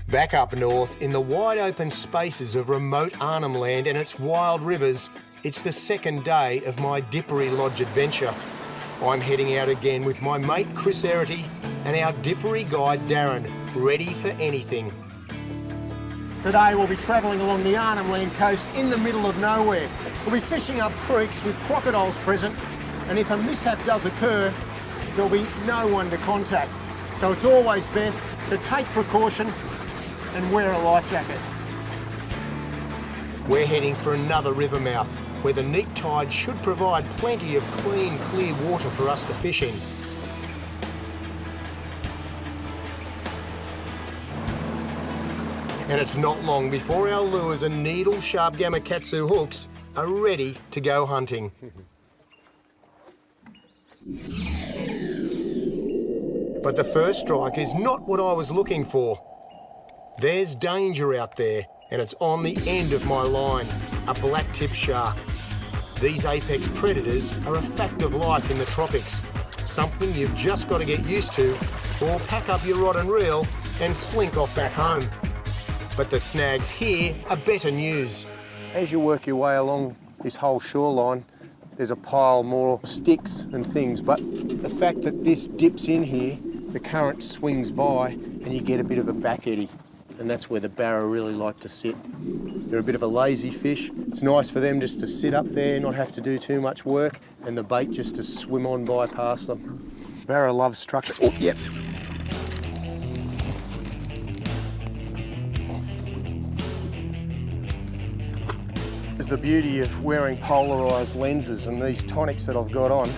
Back up north, in the wide open spaces of remote Arnhem Land and its wild rivers, it's the second day of my Dhipirri Lodge adventure. I'm heading out again with my mate Chris Erity and our Dhipirri guide Darren, ready for anything. Today we'll be travelling along the Arnhem Land coast in the middle of nowhere. We'll be fishing up creeks with crocodiles present, and if a mishap does occur, there'll be no one to contact. So it's always best to take precaution and wear a life jacket. We're heading for another river mouth, where the neap tide should provide plenty of clean, clear water for us to fish in. And it's not long before our lures and needle-sharp gamakatsu hooks are ready to go hunting. But the first strike is not what I was looking for. There's danger out there, and it's on the end of my line, a black-tip shark. These apex predators are a fact of life in the tropics, something you've just got to get used to, or pack up your rod and reel and slink off back home. But the snags here are better news. As you work your way along this whole shoreline, there's a pile more sticks and things, but the fact that this dips in here, the current swings by and you get a bit of a back eddy. And that's where the barra really like to sit. They're a bit of a lazy fish. It's nice for them just to sit up there, not have to do too much work, and the bait just to swim on by past them. Barra loves structure. Oh, yep. It's the beauty of wearing polarised lenses and these tonics that I've got on.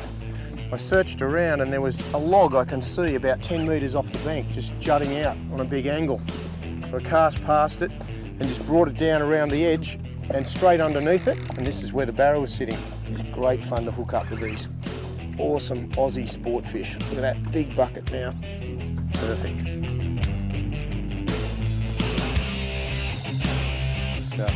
I searched around and there was a log I can see about 10 metres off the bank, just jutting out on a big angle. So I cast past it and just brought it down around the edge and straight underneath it, and this is where the barra was sitting. It's great fun to hook up with these awesome Aussie sport fish. Look at that big bucket now. Perfect. Good stuff.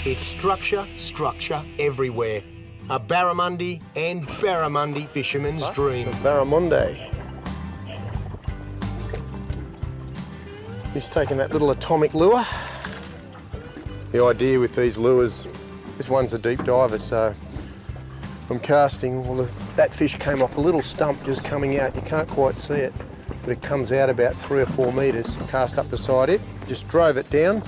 It's structure everywhere. A Barramundi and Barramundi fisherman's dream. Barramundi. He's taking that little atomic lure. The idea with these lures, this one's a deep diver, so I'm casting, well, that fish came off a little stump just coming out. You can't quite see it, but it comes out about 3 or 4 metres. Cast up beside it, just drove it down,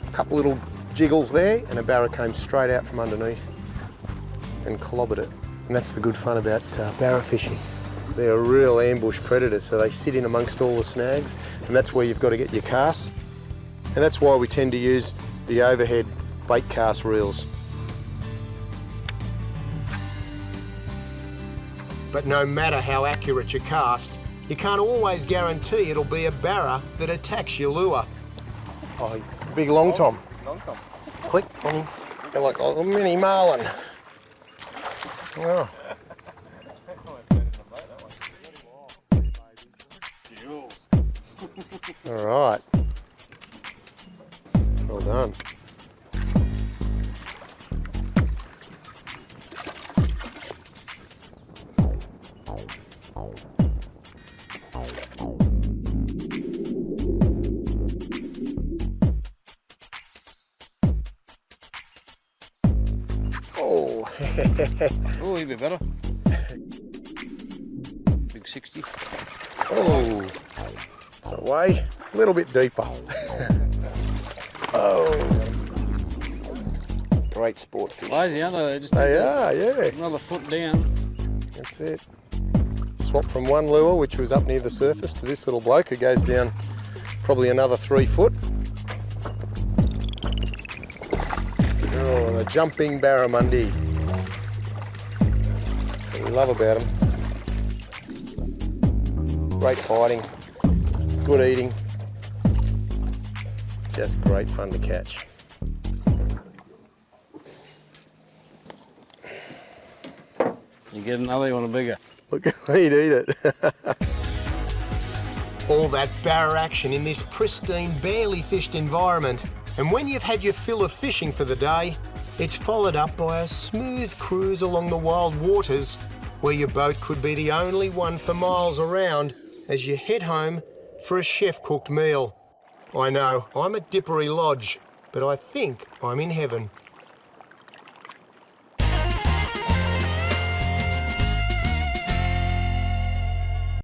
a couple little jiggles there, and a barra came straight out from underneath and clobbered it. And that's the good fun about barra fishing. They're a real ambush predator, so they sit in amongst all the snags, and that's where you've got to get your casts. And that's why we tend to use the overhead bait cast reels. But no matter how accurate your cast, you can't always guarantee it'll be a barra that attacks your lure. Oh, big long tom. Long tom. Quick on him. They're like a mini marlin. Oh. All right. Well done. Oh. Oh, he'd be better. Big 60. Oh. It's away. A little bit deeper. Oh. Great sport fish. Lazy, aren't they? They are, yeah. Another foot down. That's it. Swap from one lure, which was up near the surface, to this little bloke who goes down probably another 3 foot. Oh, the jumping barramundi. That's what we love about them. Great fighting, good eating, just great fun to catch. You get another, you want a bigger. Look, he'd eat it. All that barra action in this pristine, barely fished environment. And when you've had your fill of fishing for the day, it's followed up by a smooth cruise along the wild waters where your boat could be the only one for miles around as you head home for a chef-cooked meal. I know, I'm at Dhipirri Lodge, but I think I'm in heaven.